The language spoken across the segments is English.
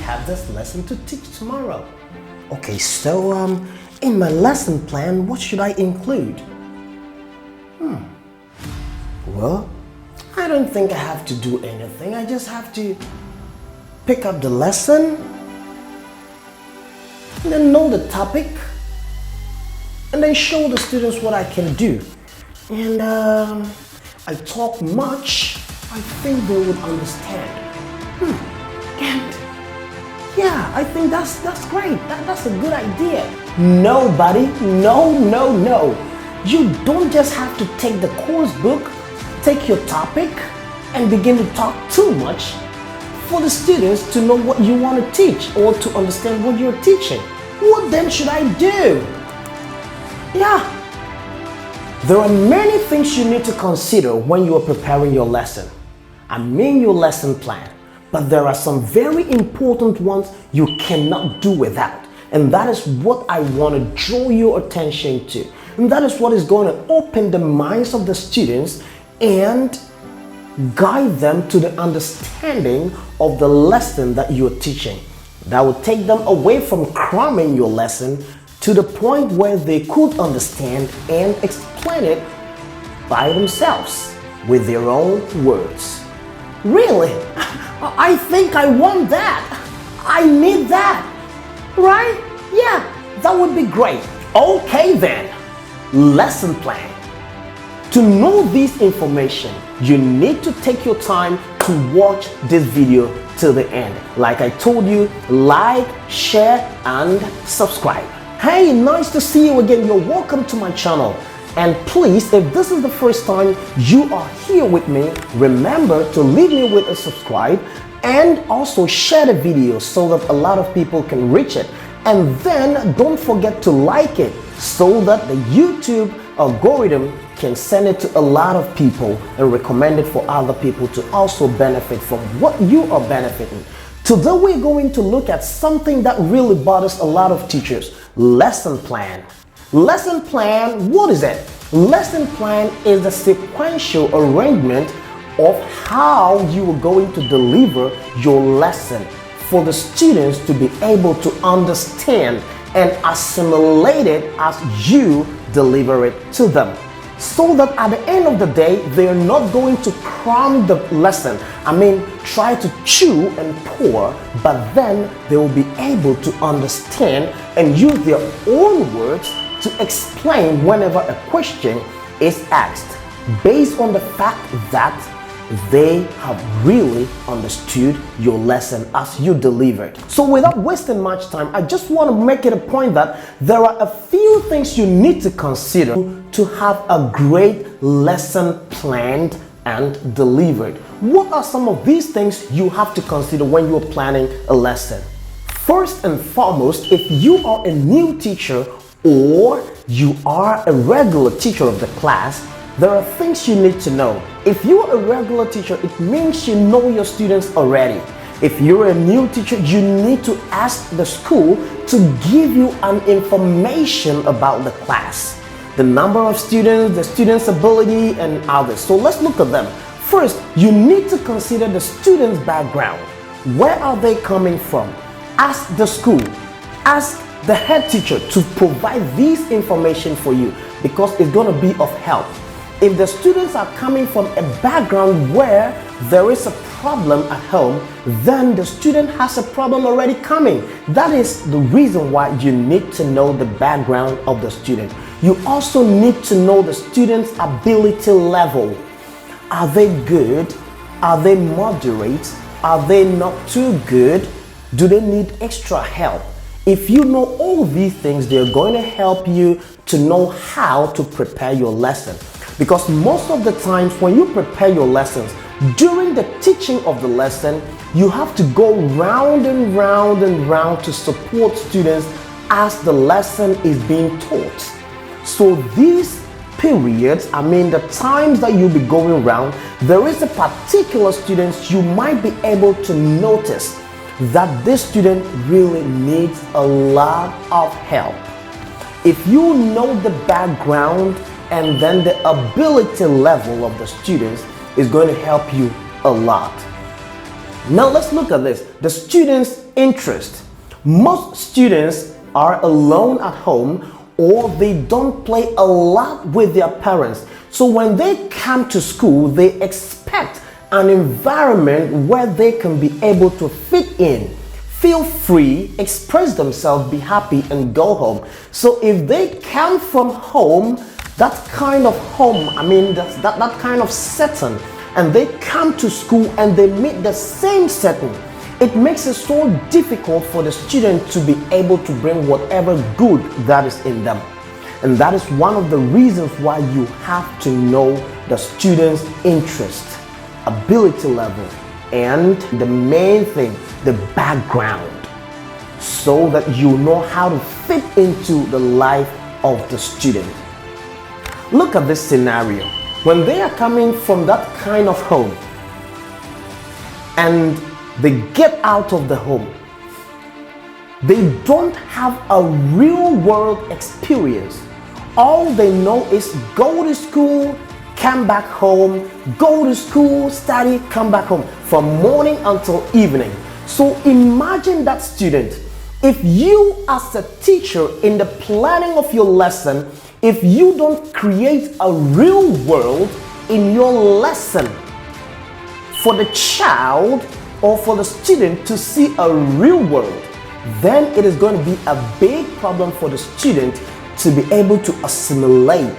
have this lesson to teach tomorrow. Okay, so in my lesson plan, what should I include? Well, I don't think I have to do anything. I just have to pick up the lesson, and then know the topic, and then show the students what I can do. And I talk much, I think they would understand. And yeah, I think that's great. That's a good idea. Nobody, no. You don't just have to take the course book, take your topic, and begin to talk too much for the students to know what you want to teach or to understand what you're teaching. What then should I do? Yeah. There are many things you need to consider when you are preparing your lesson. I mean your lesson plan. But there are some very important ones you cannot do without. And that is what I want to draw your attention to. And that is what is going to open the minds of the students and guide them to the understanding of the lesson that you're teaching. That will take them away from cramming your lesson to the point where they could understand and explain it by themselves with their own words. Really? I think I want that. I need that. Right? Yeah, that would be great. Okay then, lesson plan. To know this information, you need to take your time to watch this video till the end. Like I told you, like, share, and subscribe. Hey, nice to see you again. You're welcome to my channel. And please, if this is the first time you are here with me, remember to leave me with a subscribe and also share the video so that a lot of people can reach it. And then don't forget to like it so that the YouTube algorithm can send it to a lot of people and recommend it for other people to also benefit from what you are benefiting. Today we're going to look at something that really bothers a lot of teachers: lesson plan. Lesson plan, what is it? Lesson plan is the sequential arrangement of how you are going to deliver your lesson for the students to be able to understand and assimilate it as you deliver it to them. So that at the end of the day, they're not going to cram the lesson. Try to chew and pour, but then they will be able to understand and use their own words to explain whenever a question is asked, based on the fact that they have really understood your lesson as you delivered. So without wasting much time, I just want to make it a point that there are a few things you need to consider to have a great lesson planned and delivered. What are some of these things you have to consider when you're planning a lesson? First and foremost, if you are a new teacher or you are a regular teacher of the class, there are things you need to know. If you're a regular teacher, it means you know your students already. If you're a new teacher, you need to ask the school to give you an information about the class, the number of students, the students' ability, and others. So let's look at them. First, you need to consider the student's background. Where are they coming from? Ask the school. Ask the head teacher to provide this information for you because it's going to be of help. If the students are coming from a background where there is a problem at home, then the student has a problem already coming. That is the reason why you need to know the background of the student. You also need to know the student's ability level. Are they good? Are they moderate? Are they not too good? Do they need extra help? If you know all these things, they're going to help you to know how to prepare your lesson. Because most of the times when you prepare your lessons, during the teaching of the lesson, you have to go round and round and round to support students as the lesson is being taught. So these periods, the times that you'll be going around, there is a particular student you might be able to notice that this student really needs a lot of help. If you know the background and then the ability level of the students, is going to help you a lot. Now let's look at this. The student's interest. Most students are alone at home, or they don't play a lot with their parents. So when they come to school, they expect an environment where they can be able to fit in, feel free, express themselves, be happy, and go home. So if they come from home, that kind of home, that kind of setting, and they come to school and they meet the same setting, it makes it so difficult for the student to be able to bring whatever good that is in them. And that is one of the reasons why you have to know the student's interest, ability level, and the main thing, the background, so that you know how to fit into the life of the student. Look at this scenario. When they are coming from that kind of home and they get out of the home, they don't have a real world experience. All they know is go to school, come back home, go to school, study, come back home, from morning until evening. So imagine that student. If you as a teacher, in the planning of your lesson, if you don't create a real world in your lesson for the child or for the student to see a real world, then it is going to be a big problem for the student to be able to assimilate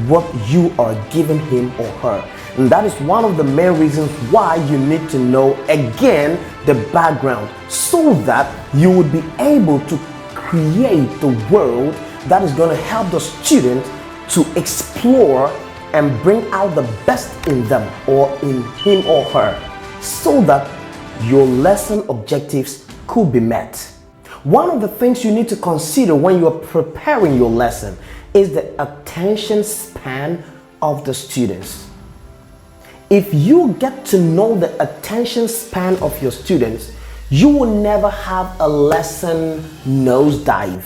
what you are giving him or her. And that is one of the main reasons why you need to know, again, the background, so that you would be able to create the world that is going to help the student to explore and bring out the best in them or in him or her, so that your lesson objectives could be met. One of the things you need to consider when you are preparing your lesson is the attention span of the students. If you get to know the attention span of your students, you will never have a lesson nosedive.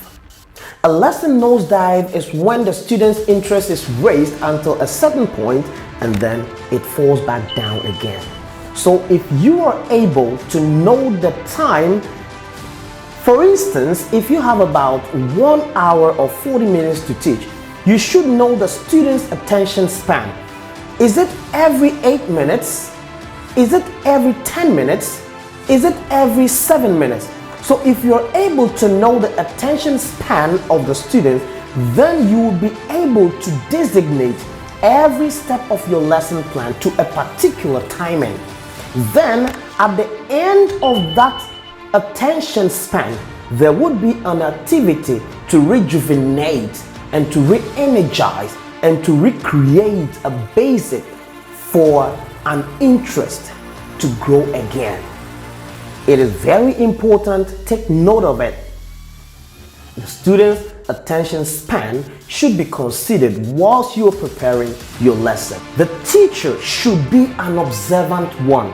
A lesson nosedive is when the student's interest is raised until a certain point and then it falls back down again. So if you are able to know the time, for instance, if you have about 1 hour or 40 minutes to teach, you should know the student's attention span. Is it every 8 minutes? Is it every 10 minutes? Is it every 7 minutes? So if you're able to know the attention span of the student, then you will be able to designate every step of your lesson plan to a particular timing. Then at the end of that attention span, there would be an activity to rejuvenate and to re-energize and to recreate a basic for an interest to grow again. It is very important, take note of it. The student's attention span should be considered whilst you are preparing your lesson. The teacher should be an observant one.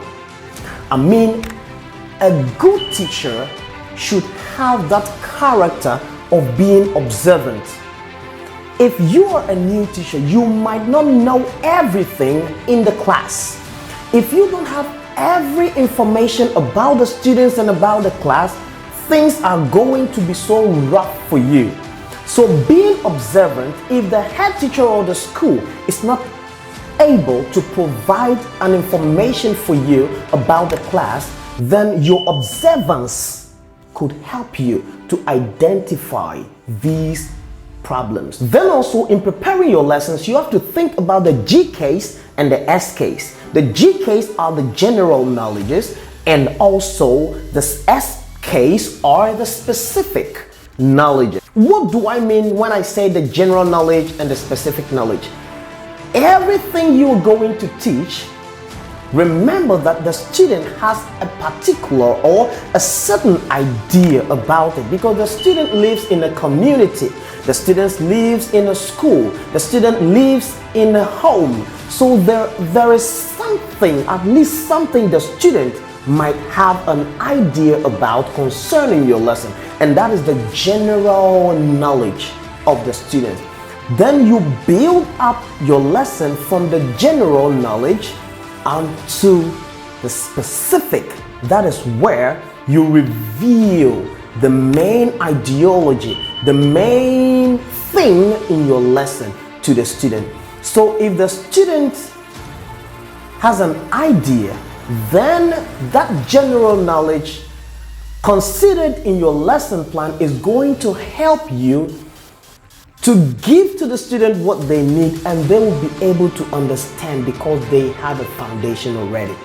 A good teacher should have that character of being observant. If you are a new teacher, you might not know everything in the class. If you don't have every information about the students and about the class, things are going to be so rough for you. So being observant, if the head teacher or the school is not able to provide an information for you about the class, then your observance could help you to identify these problems. Then also, in preparing your lessons, you have to think about the G case and the S case. The G case are the general knowledges, and also the S case are the specific knowledge. What do I mean when I say the general knowledge and the specific knowledge? Everything you're going to teach, remember that the student has a particular or a certain idea about it, because the student lives in a community, the student lives in a school, the student lives in a home. So there is something, at least something the student might have an idea about concerning your lesson, and that is the general knowledge of the student. Then you build up your lesson from the general knowledge onto the specific. That is where You reveal the main ideology, the main thing in your lesson to the student. So if the student has an idea, then that general knowledge considered in your lesson plan is going to help you to give to the student what they need, and they will be able to understand because they have a foundation already.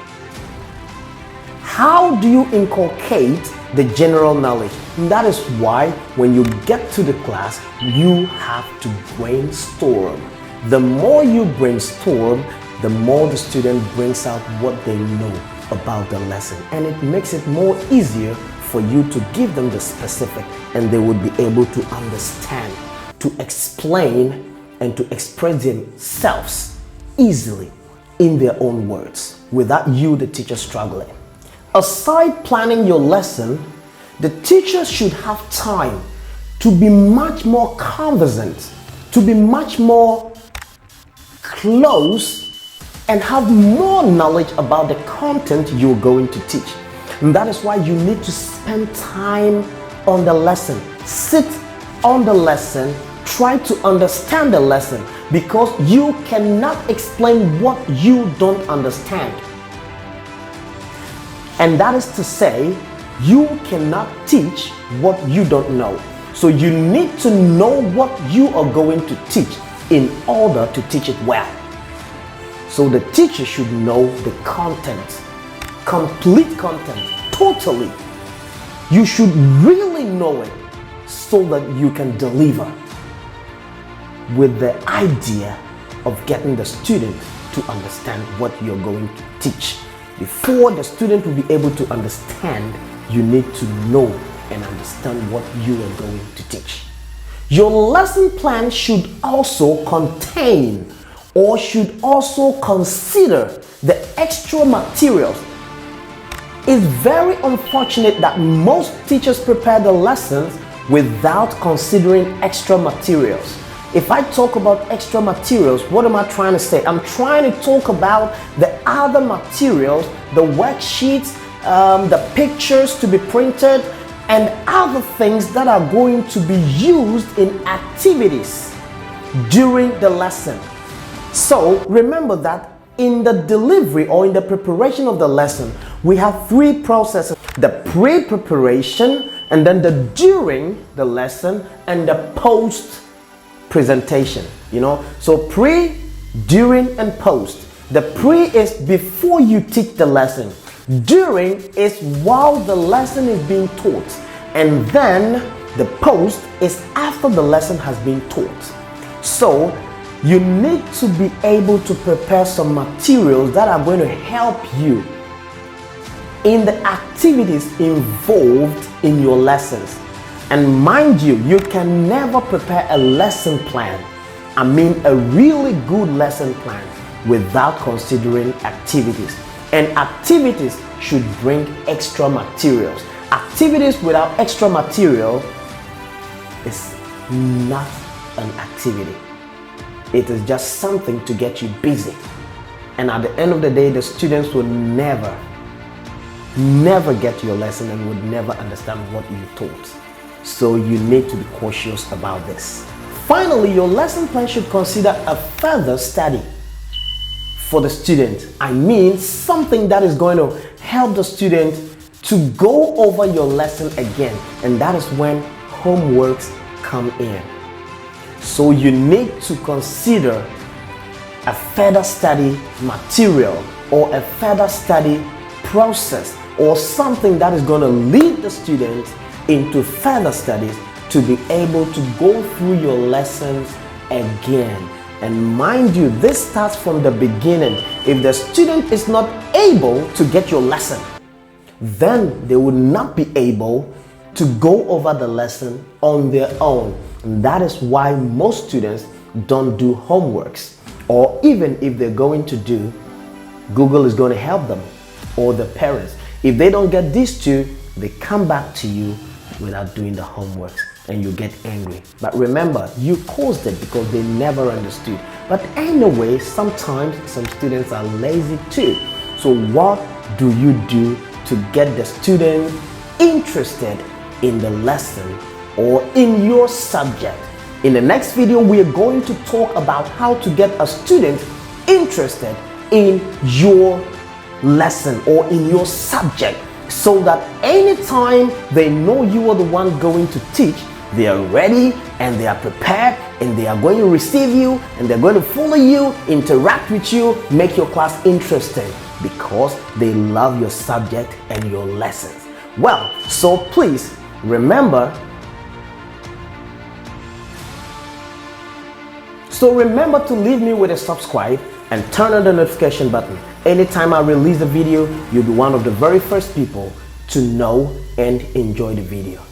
How do you inculcate the general knowledge? And that is why when you get to the class, you have to brainstorm. The more you brainstorm, the more the student brings out what they know about the lesson, and it makes it more easier for you to give them the specific, and they would be able to understand, to explain, and to express themselves easily in their own words without you, the teacher, struggling. Aside planning your lesson, the teacher should have time to be much more conversant, to be much more close, and have more knowledge about the content you're going to teach. And that is why you need to spend time on the lesson. Sit on the lesson, try to understand the lesson, because you cannot explain what you don't understand. And that is to say, you cannot teach what you don't know. So you need to know what you are going to teach in order to teach it well. So the teacher should know the content, complete content, totally. You should really know it so that you can deliver with the idea of getting the student to understand what you're going to teach. Before the student will be able to understand, you need to know and understand what you are going to teach. Your lesson plan should also contain or should also consider the extra materials. It's very unfortunate that most teachers prepare the lessons without considering extra materials. If I talk about extra materials, what am I trying to say? I'm trying to talk about the other materials, the worksheets, the pictures to be printed, and other things that are going to be used in activities during the lesson. So remember that in the delivery or in the preparation of the lesson, we have three processes: the pre-preparation, and then the during the lesson, and the post presentation. So pre, during, and post. The pre is before you teach the lesson. During is while the lesson is being taught, and then the post is after the lesson has been taught. So you need to be able to prepare some materials that are going to help you in the activities involved in your lessons. And mind you, you can never prepare a lesson plan, a really good lesson plan, without considering activities. And activities should bring extra materials. Activities without extra material is not an activity. It is just something to get you busy. And at the end of the day, the students will never get your lesson and would never understand what you taught. So you need to be cautious about this. Finally, your lesson plan should consider a further study for the student. Something that is going to help the student to go over your lesson again. And that is when homeworks come in. So you need to consider a further study material or a further study process, or something that is going to lead the student into further studies to be able to go through your lessons again. And mind you, this starts from the beginning. If the student is not able to get your lesson, then they will not be able to go over the lesson on their own. And that is why most students don't do homeworks, or even if they're going to do, Google is going to help them, or the parents. If they don't get these two, they come back to you without doing the homework, and you get angry. But remember, you caused it because they never understood. But anyway, sometimes some students are lazy too. So what do you do to get the student interested in the lesson or in your subject. In the next video, we are going to talk about how to get a student interested in your lesson or in your subject, so that anytime they know you are the one going to teach, they are ready and they are prepared and they are going to receive you and they're going to follow you, interact with you, make your class interesting because they love your subject and your lessons. Well, so please remember to leave me with a subscribe and turn on the notification button. Anytime I release a video, you'll be one of the very first people to know and enjoy the video.